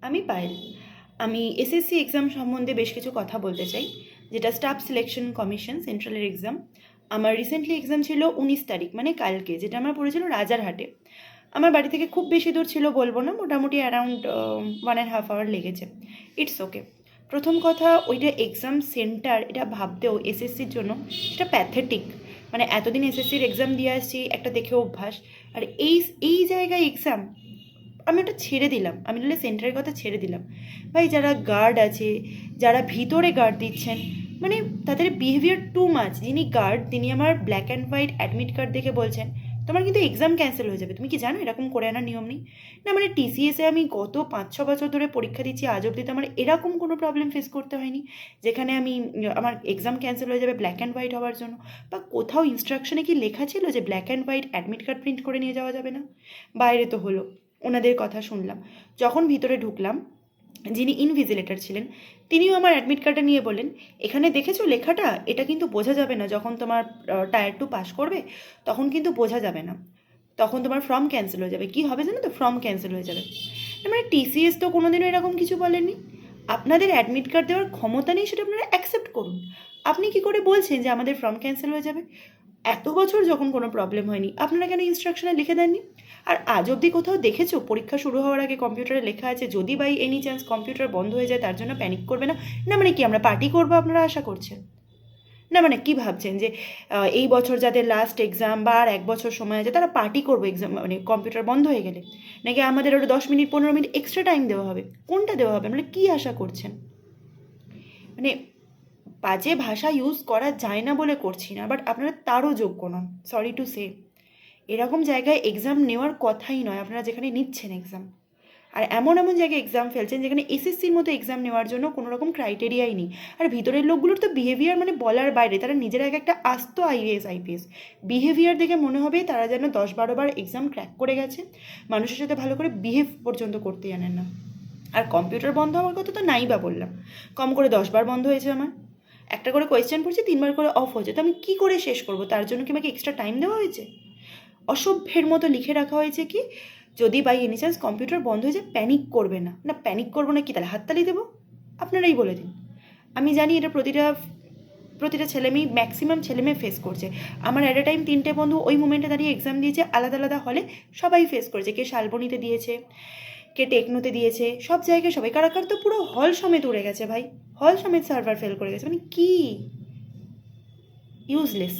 আমি পায়েল। আমি SSC exam সম্বন্ধে বেশ কিছু কথা বলতে চাই, যেটা স্টাফ সিলেকশন কমিশন সেন্ট্রালের এক্সাম। আমার রিসেন্টলি এক্সাম ছিল 19 তারিখ, মানে কালকে, যেটা আমার পড়েছিল রাজারহাটে। আমার বাড়ি থেকে খুব বেশি দূর ছিল বলবো না, মোটামুটি অ্যারাউন্ড 1.5 আওয়ার লেগেছে। It's okay. প্রথম কথা, ওইটা এক্সাম সেন্টার, এটা ভাবতেও এসএসসির জন্য এটা প্যাথেটিক। মানে এতদিন এসএসসির এক্সাম দিয়ে আসছি, একটা দেখে অভ্যাস। আর এই এই জায়গায় এক্সাম, আমি ওটা ছেড়ে দিলাম, আমি নাহলে সেন্টারের কথা ছেড়ে দিলাম। ভাই, যারা গার্ড আছে, যারা ভিতরে গার্ড দিচ্ছেন, মানে তাদের বিহেভিয়ার টু মাচ। যিনি গার্ড, তিনি আমার black and white admit card দেখে বলছেন তোমার কিন্তু এক্সাম ক্যান্সেল হয়ে যাবে, তুমি কি জানো এরকম করে আনার নিয়ম নেই? না মানে টিসিএসে আমি গত 5-6 বছর ধরে পরীক্ষা দিচ্ছি, আজ অবধি তো আমার এরকম কোনো প্রবলেম ফেস করতে হয়নি যেখানে আমি আমার এক্সাম ক্যান্সেল হয়ে যাবে ব্ল্যাক অ্যান্ড হোয়াইট হওয়ার জন্য। বা কোথাও ইনস্ট্রাকশনে কি লেখা ছিল যে black and white admit card print করে নিয়ে যাওয়া যাবে না? বাইরে তো হলো, ওনাদের কথা শুনলাম। যখন ভিতরে ঢুকলাম, যিনি ইনভিজিলেটর ছিলেন, তিনিও আমার অ্যাডমিট কার্ডটা নিয়ে বললেন, এখানে দেখেছো লেখাটা, এটা কিন্তু বোঝা যাবে না যখন তোমার টায়ার 2 পাস করবে, তখন কিন্তু বোঝা যাবে না, তখন তোমার ফর্ম ক্যান্সেল হয়ে যাবে। কী হবে জানো তো? ফর্ম ক্যান্সেল হয়ে যাবে। মানে টিসিএস তো কোনোদিনও এরকম কিছু বলেনি। আপনাদের অ্যাডমিট কার্ড দেওয়ার ক্ষমতা নেই, সেটা আপনারা অ্যাকসেপ্ট করুন। আপনি কি করে বলছেন যে আমাদের ফর্ম ক্যান্সেল হয়ে যাবে? এত বছর যখন কোনো প্রবলেম হয়নি, আপনারা কেন ইনস্ট্রাকশনে লিখে দেননি? আর আজ অবধি কোথাও দেখেছো পরীক্ষা শুরু হওয়ার আগে কম্পিউটারে লেখা আছে যদি বাই এনি চান্স কম্পিউটার বন্ধ হয়ে যায় তার জন্য প্যানিক করবে না? না মানে কি আমরা পার্টি করবো আপনারা আশা করছেন? না মানে কি ভাবছেন যে এই বছর যাদের লাস্ট এক্সাম বা আর 1 বছর সময় আছে তারা পার্টি করবো এক্সাম, মানে কম্পিউটার বন্ধ হয়ে গেলে? নাকি আমাদের ওটা 10 মিনিট 15 মিনিট এক্সট্রা টাইম দেওয়া হবে? কোনটা দেওয়া হবে? মানে কী আশা করছেন? মানে বাজে ভাষা ইউজ করা যায় না বলে করছি না, বাট আপনারা তারও যোগ্য নন, সরি টু সে। এরকম জায়গায় এক্সাম নেওয়ার কথাই নয় আপনারা যেখানে নিচ্ছেন এক্সাম। আর এমন এমন জায়গায় এক্সাম ফেলছেন যেখানে এসএসসির মতো এক্সাম নেওয়ার জন্য কোনো রকম ক্রাইটেরিয়াই নেই। আর ভিতরের লোকগুলোর তো বিহেভিয়ার মানে বলার বাইরে, তারা নিজেরা এক একটা আস্ত আইএএস আইপিএস। বিহেভিয়ার দেখে মনে হবে তারা যেন 10-12 বার এক্সাম ক্র্যাক করে গেছে, মানুষের সাথে ভালো করে বিহেভ পর্যন্ত করতে জানেন না। আর কম্পিউটার বন্ধ হওয়ার কথা তো নাই বা বললাম, কম করে 10 বার বন্ধ হয়েছে আমার। একটা করে কোয়েশ্চেন পড়ছি, 3 বার করে অফ হয়েছে, তো আমি কী করে শেষ করবো? তার জন্য কি আমাকে এক্সট্রা টাইম দেওয়া হয়েছে? অসভ্যের মতো লিখে রাখা হয়েছে কি, যদি বাই এনি চান্স কম্পিউটার বন্ধ হয়ে যায় প্যানিক করবে না। না প্যানিক করবো না কি, তাহলে হাততালি দেবো? আপনারাই বলে দিন। আমি জানি এটা প্রতিটা ছেলেমেয়ে, ম্যাক্সিমাম ছেলেমেয়ে ফেস করছে। আমার অ্যাট এ টাইম 3টে বন্ধু ওই মোমেন্টে দাঁড়িয়ে এক্সাম দিয়েছে, আলাদা আলাদা হলে, সবাই ফেস করেছে। কে শালবনীতে দিয়েছে, কে টেকনোতে দিয়েছে, সব জায়গায় সবাই। কার তো পুরো হল সমেত উড়ে গেছে ভাই, হল সমেত সার্ভার ফেল করে গেছে। মানে কি ইউজলেস।